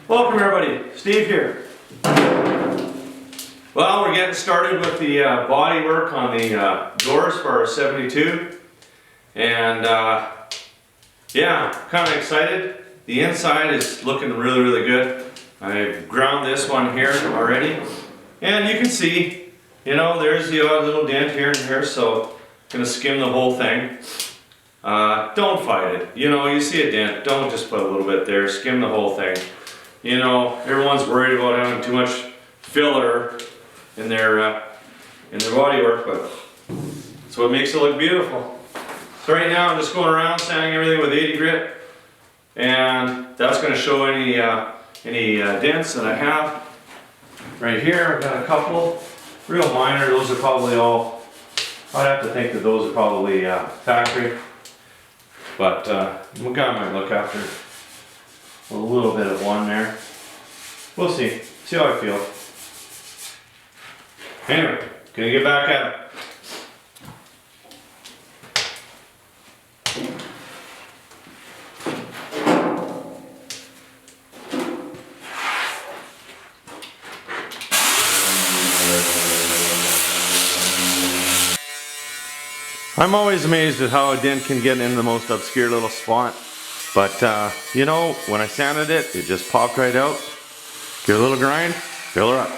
Welcome everybody, Steve here. Well, we're getting started with the body work on the doors for our 72. And yeah, kind of excited. The inside is looking really good. I've ground this one here already. And you can see, you know, there's the odd little dent here and here, so I'm gonna skim the whole thing. Don't fight it. You know, you see a dent, don't just put a little bit there, skim the whole thing. You know, everyone's worried about having too much filler in their body work, but that's what makes it look beautiful. So right now I'm just going around sanding everything with 80 grit, and that's going to show any dents that I have. Right here I've got a couple, real minor. Those are probably all, I'd have to think that those are probably factory, but one guy might look after a little bit of one there. We'll see how I feel. Anyway, gonna get back at it. I'm always amazed at how a dent can get in the most obscure little spot. But, you know, when I sanded it, it just popped right out. Give it a little grind, fill her up.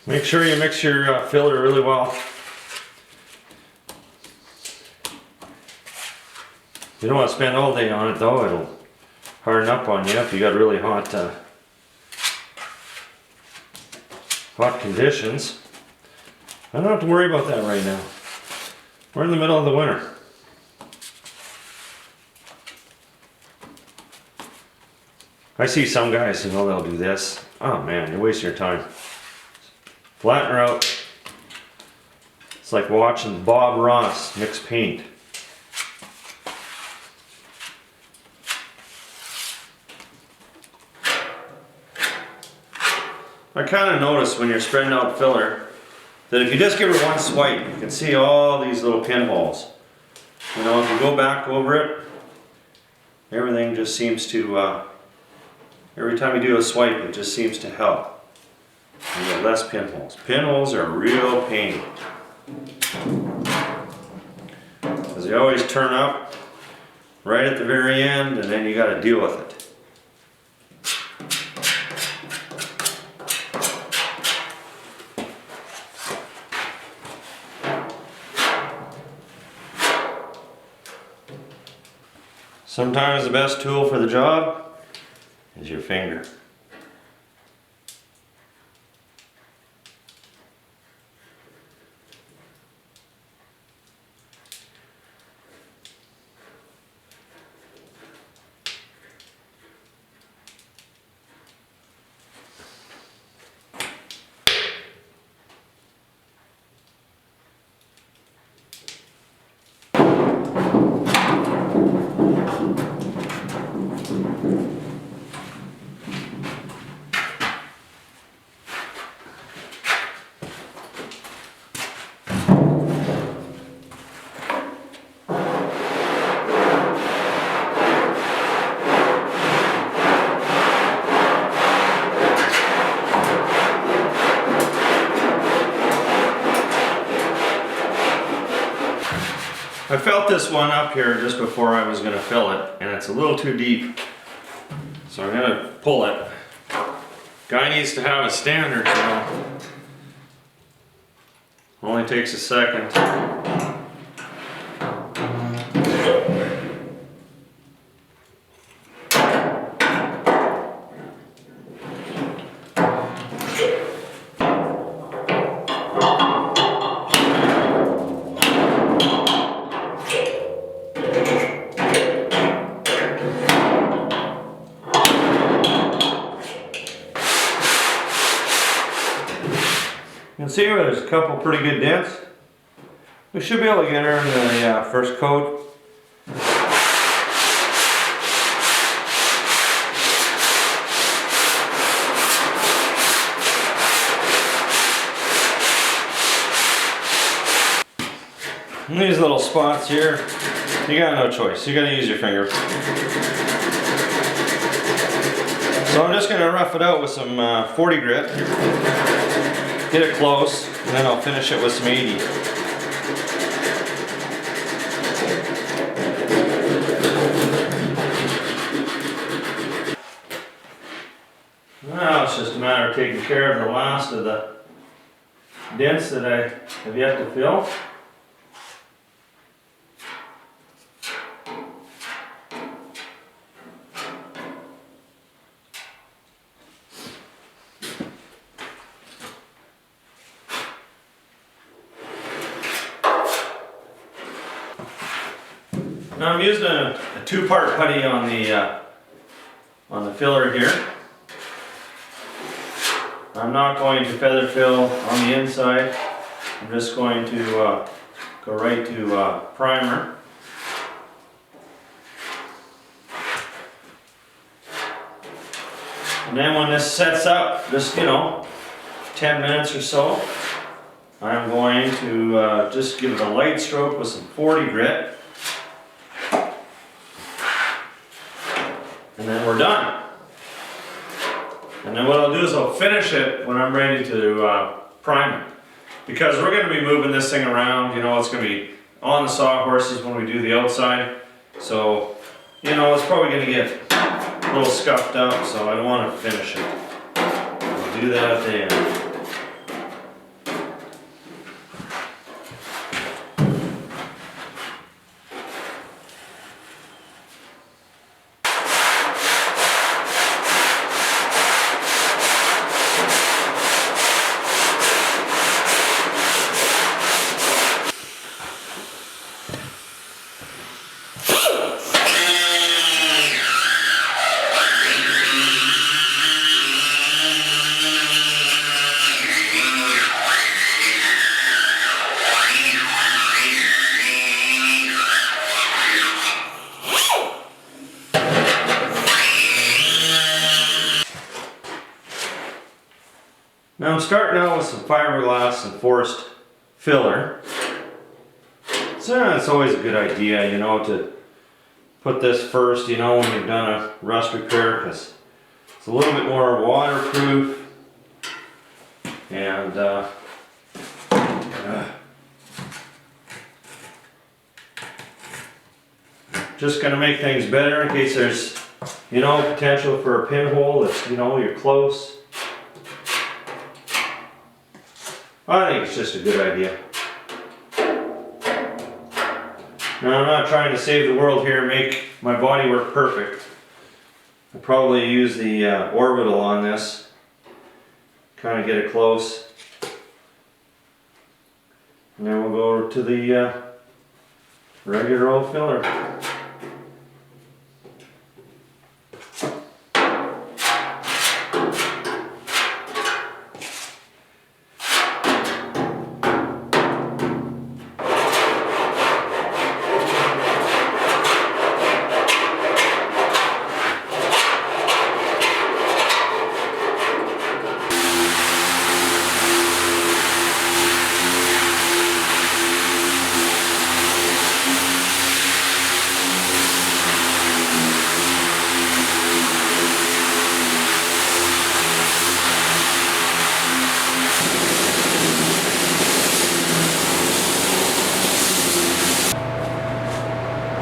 Make sure you mix your filler really well. You don't want to spend all day on it though, it'll harden up on you if you got really hot conditions. I don't have to worry about that right now. We're in the middle of the winter. I see some guys, you know, they'll do this. Oh man, you're wasting your time. Flatten her out. It's like watching Bob Ross mix paint. I kind of notice when you're spreading out filler that if you just give it one swipe, you can see all these little pinholes. You know, if you go back over it, everything just seems to, every time you do a swipe, it just seems to help. You get less pinholes. Pinholes are a real pain, because they always turn up right at the very end, and then you got to deal with it. Sometimes the best tool for the job is your finger. I felt this one up here just before I was going to fill it, and it's a little too deep, so I'm going to pull it. Guy needs to have a standard, you know. Only takes a second. You can see where there's a couple pretty good dents. We should be able to get her in the first coat. These little spots here, you got no choice. You got to use your finger. So I'm just going to rough it out with some 40 grit. Get it close, and then I'll finish it with some 80. Now it's just a matter of taking care of the last of the dents that I have yet to fill. Now I'm using a two-part putty on the filler here. I'm not going to feather fill on the inside. I'm just going to go right to primer. And then when this sets up, just 10 minutes or so, I'm going to just give it a light stroke with some 40 grit. And then we're done. And then what I'll do is I'll finish it when I'm ready to prime it. Because we're going to be moving this thing around, it's going to be on the sawhorses when we do the outside. So, it's probably going to get a little scuffed up, so I don't want to finish it. I'll do that at the end. Now I'm starting out with some fiberglass and forced filler. So it's always a good idea, to put this first, when you've done a rust repair, because it's a little bit more waterproof and just going to make things better in case there's, potential for a pinhole if, you're close. I think it's just a good idea. Now I'm not trying to save the world here and make my bodywork perfect. I'll probably use the orbital on this. Kind of get it close. And then we'll go to the regular old filler.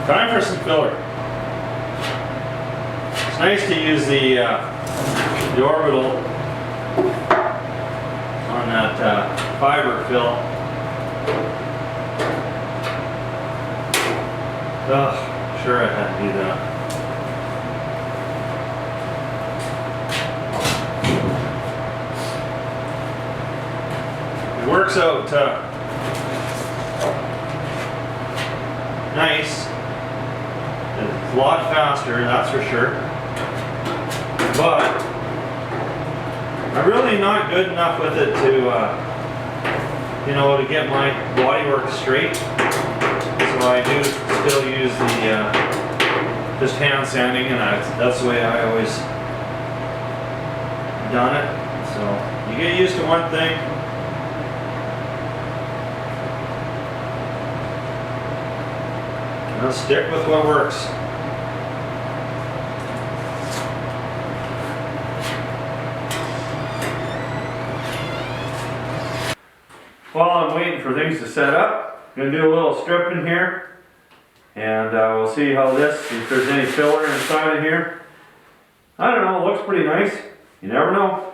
Time for some filler. It's nice to use the orbital on that fiber fill. Ugh, sure I had to do that. It works out nice. It's a lot faster, that's for sure. But I'm really not good enough with it to, to get my bodywork straight. So I do still use the just hand sanding, and that's the way I always done it. So you get used to one thing. I'll stick with what works. While I'm waiting for things to set up, I'm going to do a little stripping here. And we'll see how if there's any filler inside of here. I don't know, it looks pretty nice. You never know.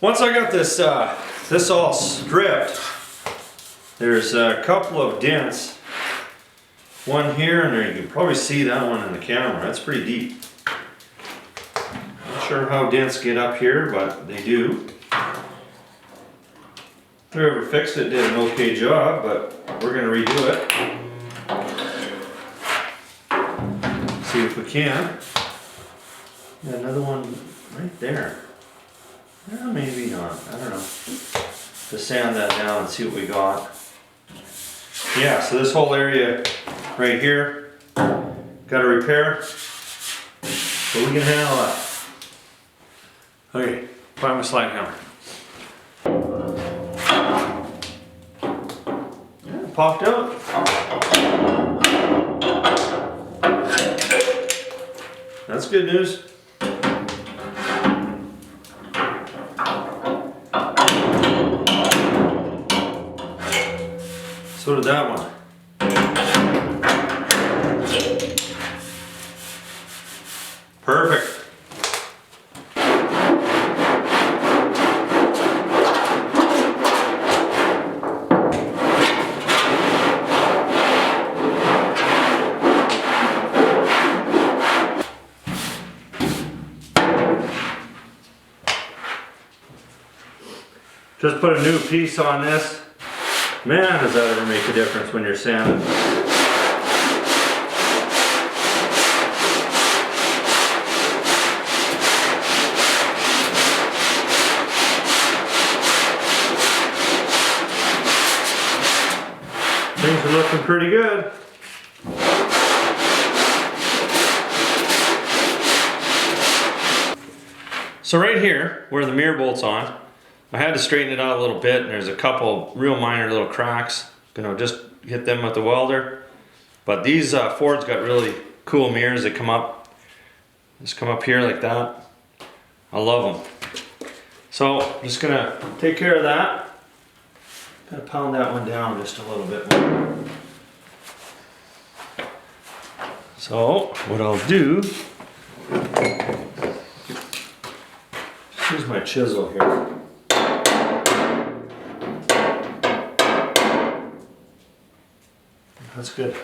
Once I got this all stripped, there's a couple of dents. One here, and there you can probably see that one in the camera. That's pretty deep. Not sure how dents get up here, but they do. Whoever fixed it did an okay job, but we're going to redo it. See if we can. Got another one right there. Well, maybe not. I don't know. To sand that down and see what we got. Yeah, so this whole area right here, got to repair, but we can handle that. Okay, find my slide hammer. Yeah, it popped out. That's good news. So did that one. Perfect. Just put a new piece on this. Man, does that ever make a difference when you're sanding. Things are looking pretty good. So right here, where the mirror bolt's on, I had to straighten it out a little bit, and there's a couple real minor little cracks. Gonna just hit them with the welder. But these Fords got really cool mirrors that come up. Just come up here like that. I love them. So I'm just gonna take care of that. Gotta pound that one down just a little bit more. So what I'll do, just use my chisel here. That's good.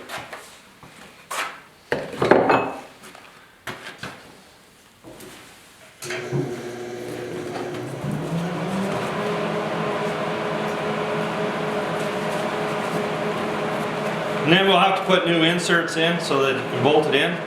And then we'll have to put new inserts in so that you can bolt it in.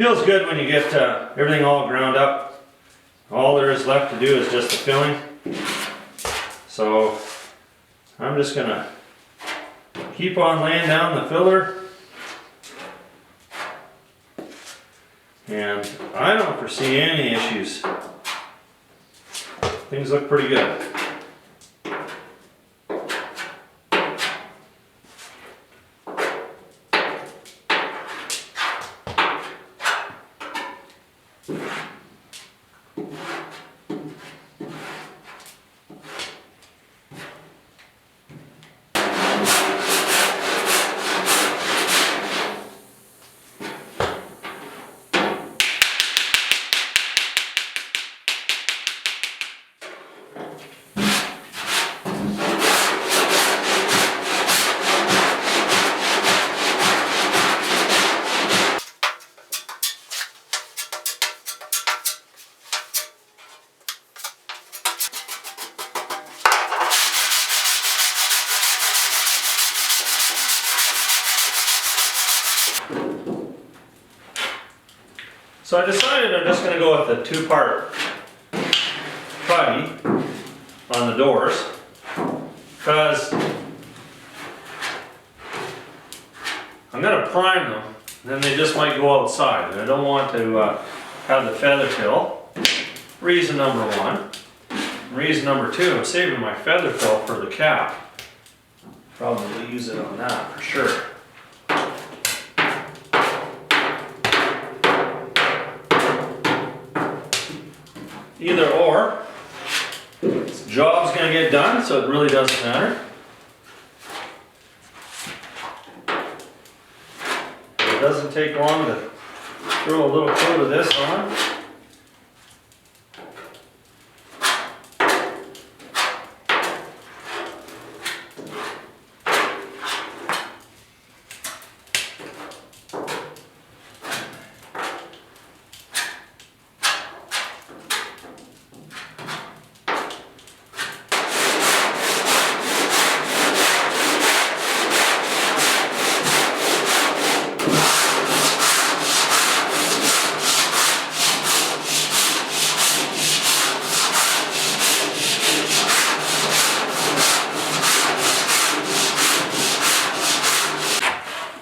Feels good when you get everything all ground up. All there is left to do is just the filling. So I'm just gonna keep on laying down the filler. And I don't foresee any issues. Things look pretty good. So I decided I'm just going to go with a 2-part putty on the doors, because I'm going to prime them, then they just might go outside, and I don't want to have the feather fill. Reason number 1. Reason number 2, I'm saving my feather fill for the cap. Probably use it on that for sure. Either or, this job's going to get done, so it really doesn't matter. It doesn't take long to throw a little coat of this on.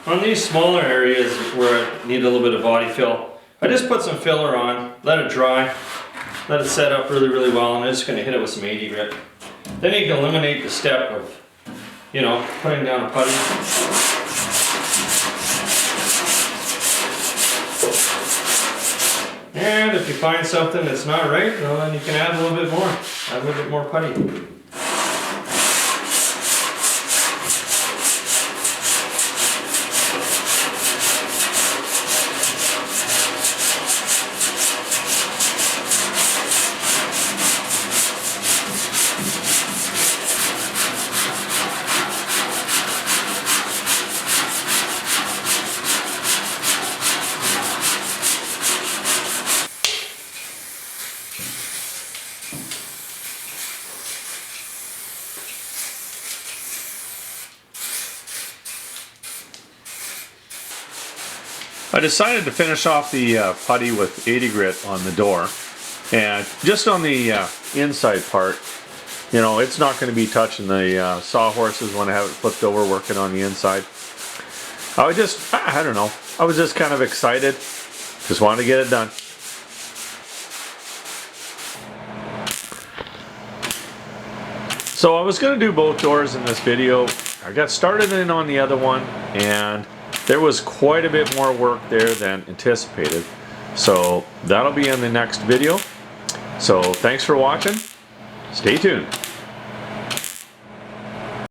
On these smaller areas where I need a little bit of body fill, I just put some filler on, let it dry, let it set up really well, and I'm just going to hit it with some 80 grit. Then you can eliminate the step of, you know, putting down a putty. And if you find something that's not right, well, then you can add a little bit more, add a little bit more putty. I decided to finish off the putty with 80 grit on the door, and just on the inside part, you know, it's not going to be touching the sawhorses when I have it flipped over working on the inside. I don't know, I was just kind of excited, just wanted to get it done. So I was going to do both doors in this video. I got started in on the other one, and there was quite a bit more work there than anticipated. So that'll be in the next video. So thanks for watching. Stay tuned.